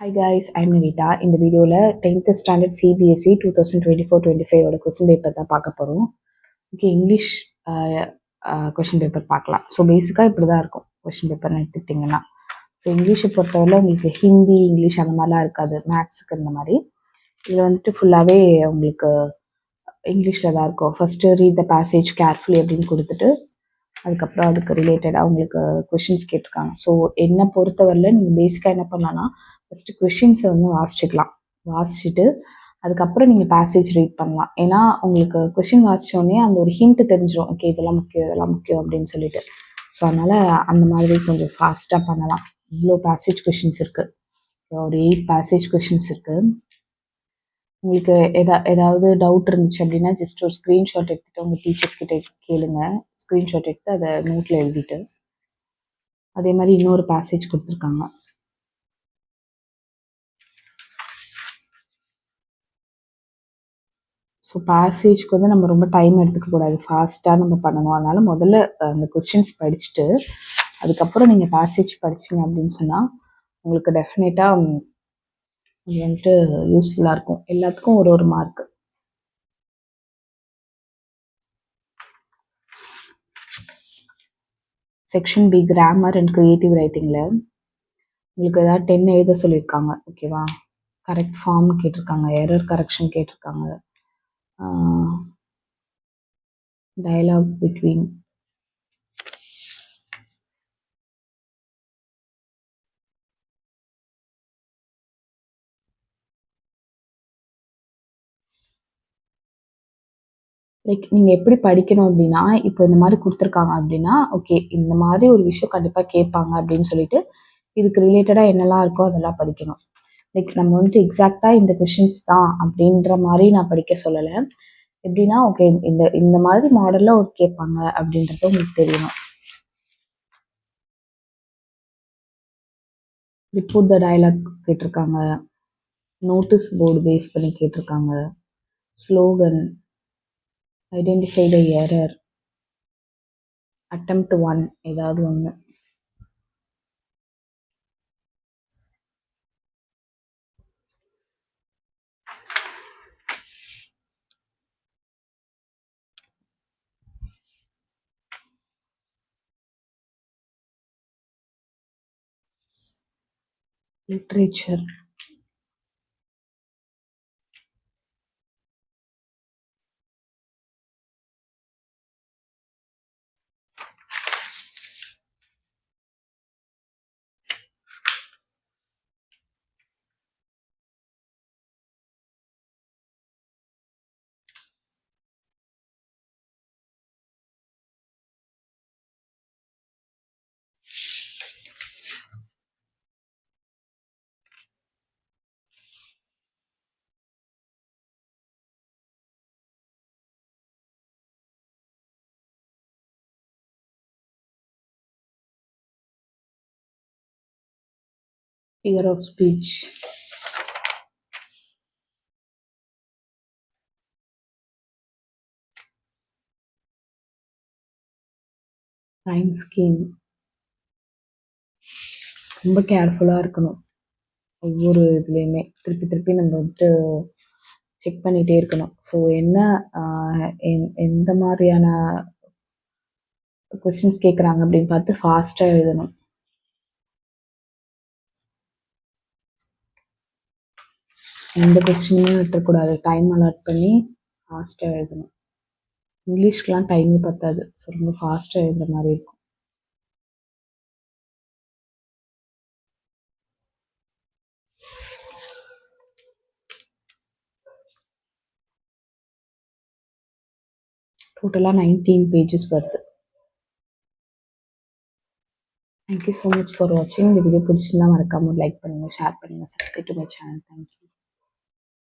Hi guys, I'm Nivita. இந்த வீடியோவில் 10th standard CBSE 2024-25 question paper தான் பார்க்க போகிறோம். ஓகே, இங்கிலீஷ் கொஸ்டின் பேப்பர் பார்க்கலாம். ஸோ பேசிக்காக இப்படி தான் இருக்கும் கொஸ்டின் பேப்பர்னு எடுத்துக்கிட்டிங்கன்னா. ஸோ இங்கிலீஷை பொறுத்தவரை உங்களுக்கு ஹிந்தி, இங்கிலீஷ் அந்த மாதிரிலாம் இருக்காது, மேத்ஸுக்கு இந்த மாதிரி. இதில் வந்துட்டு ஃபுல்லாகவே உங்களுக்கு இங்கிலீஷில் தான் இருக்கும். First read the passage carefully அப்படின்னு கொடுத்துட்டு அதுக்கப்புறம் அதுக்கு ரிலேட்டடாக உங்களுக்கு கொஷின்ஸ் கேட்டிருக்காங்க. ஸோ என்னை பொறுத்தவரையில் நீங்கள் பேசிக்காக என்ன பண்ணலான்னா ஃபஸ்ட்டு கொஷின்ஸை வந்து வாசிச்சுட்டு அதுக்கப்புறம் நீங்கள் பேசேஜ் ரீட் பண்ணலாம். ஏன்னா உங்களுக்கு கொஷின் வாசித்தோடனே அந்த ஒரு ஹிண்ட்டு தெரிஞ்சிடும், ஓகே இதெல்லாம் முக்கியம் அப்படின்னு சொல்லிட்டு. ஸோ அதனால் அந்த மாதிரி கொஞ்சம் ஃபாஸ்ட்டாக பண்ணலாம். இவ்வளோ பேசேஜ் கொஷின்ஸ் இருக்குது, ஒரு 8 பேசேஜ் கொஷின்ஸ் இருக்குது. உங்களுக்கு ஏதாவது டவுட் இருந்துச்சு அப்படின்னா ஜஸ்ட் ஒரு ஸ்க்ரீன்ஷாட் எடுத்துகிட்டு உங்கள் டீச்சர்ஸ் கிட்ட கேளுங்க. ஸ்க்ரீன்ஷாட் எடுத்து அதை நோட்டில் எழுதிட்டு அதே மாதிரி இன்னொரு பேசேஜ் கொடுத்துருக்காங்க. ஸோ பேசேஜ்க்கு வந்து நம்ம ரொம்ப டைம் எடுத்துக்கக்கூடாது, ஃபாஸ்ட்டாக நம்ம பண்ணணும். அதனால் முதல்ல அந்த கொஸ்டின்ஸ் படிச்சுட்டு அதுக்கப்புறம் நீங்கள் பேசேஜ் படிச்சிங்க அப்படின்னு சொன்னால் உங்களுக்கு டெஃபினட்டாக அது வந்துட்டு யூஸ்ஃபுல்லாக இருக்கும். எல்லாத்துக்கும் ஒரு mark. Section B grammar and creative ரைட்டிங்கில் உங்களுக்கு ஏதாவது 10 எழுத சொல்லியிருக்காங்க. ஓகேவா, கரெக்ட் ஃபார்ம் கேட்டிருக்காங்க, எரர் கரெக்ஷன் கேட்டிருக்காங்க, டயலாக் பிட்வீன், லைக் நீங்கள் எப்படி படிக்கணும் அப்படின்னா, இப்போ இந்த மாதிரி கொடுத்துருக்காங்க அப்படின்னா ஓகே இந்த மாதிரி ஒரு விஷயம் கண்டிப்பாக கேட்பாங்க அப்படின்னு சொல்லிட்டு இதுக்கு ரிலேட்டடாக என்னெல்லாம் இருக்கோ அதெல்லாம் படிக்கணும். லைக் நம்ம வந்துட்டு எக்ஸாக்டாக இந்த கொஷின்ஸ் தான் அப்படின்ற மாதிரி நான் படிக்க சொல்லலை. எப்படின்னா ஓகே இந்த மாதிரி மாடலில் ஒரு கேட்பாங்க அப்படின்றது உங்களுக்கு தெரியணும். ரிப்போர்ட் த டயலாக் கேட்டிருக்காங்க, நோட்டீஸ் போர்டு பேஸ் பண்ணி கேட்டிருக்காங்க, slogan, identify the error, attempt 1 ஏதாவது ஒன்று. Literature, figure of speech, time scheme. ரொம்ப கேர்ஃபுல்லாக இருக்கணும். ஒவ்வொரு இதுலேயுமே திருப்பி நம்ம வந்துட்டு செக் பண்ணிகிட்டே இருக்கணும். ஸோ என்ன எந்த மாதிரியான கொஸ்டின்ஸ் கேட்குறாங்க அப்படின்னு பார்த்து ஃபாஸ்ட்டாக எழுதணும். எந்த கொஸ்டினுமே விட்டுறக்கூடாது, டைம் அலாட் பண்ணி ஃபாஸ்ட்டாக எழுதணும். இங்கிலீஷ்க்கெலாம் டைமே பத்தாது, ஸோ ரொம்ப ஃபாஸ்ட்டாக எழுதுகிற மாதிரி இருக்கும். டோட்டலாக 19 பேஜஸ் வருது. தேங்க்யூ ஸோ மச் ஃபார் வாட்சிங். இந்த வீடியோ பிடிச்சிருந்தா மறக்காமல் லைக் பண்ணுங்கள், ஷேர் பண்ணுங்கள், subscribe to my channel. Thank you.